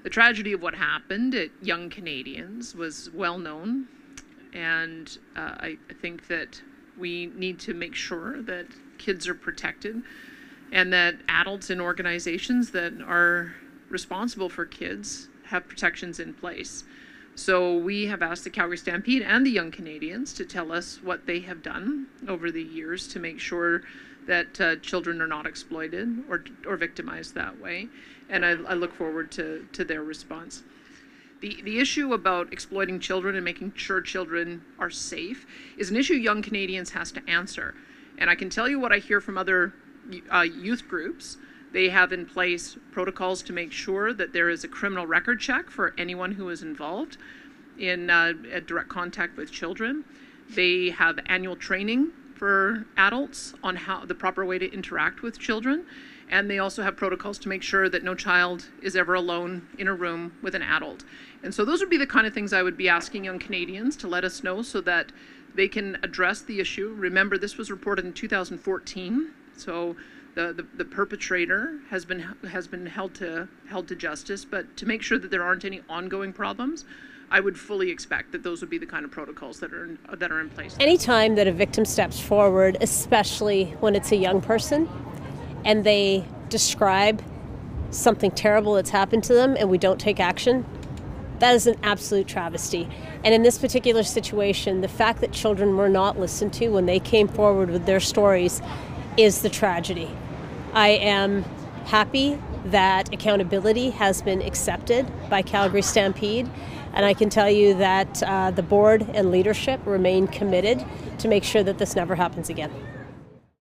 The tragedy of what happened at Young Canadians was well known, and I think that we need to make sure that kids are protected and that adults in organizations that are responsible for kids have protections in place. So we have asked the Calgary Stampede and the Young Canadians to tell us what they have done over the years to make sure that children are not exploited or victimized that way. And I look forward to their response. The issue about exploiting children and making sure children are safe is an issue Young Canadians has to answer. And I can tell you what I hear from other youth groups. They have in place protocols to make sure that there is a criminal record check for anyone who is involved in direct contact with children. They have annual training for adults on how the proper way to interact with children. And they also have protocols to make sure that no child is ever alone in a room with an adult. And so those would be the kind of things I would be asking Young Canadians to let us know so that they can address the issue. Remember, this was reported in 2014, so the perpetrator has been held to justice. But to make sure that there aren't any ongoing problems, I would fully expect that those would be the kind of protocols that are in place. Anytime that a victim steps forward, especially when it's a young person, and they describe something terrible that's happened to them and we don't take action, that is an absolute travesty. And in this particular situation, the fact that children were not listened to when they came forward with their stories is the tragedy. I am happy that accountability has been accepted by Calgary Stampede, and I can tell you that the board and leadership remain committed to make sure that this never happens again.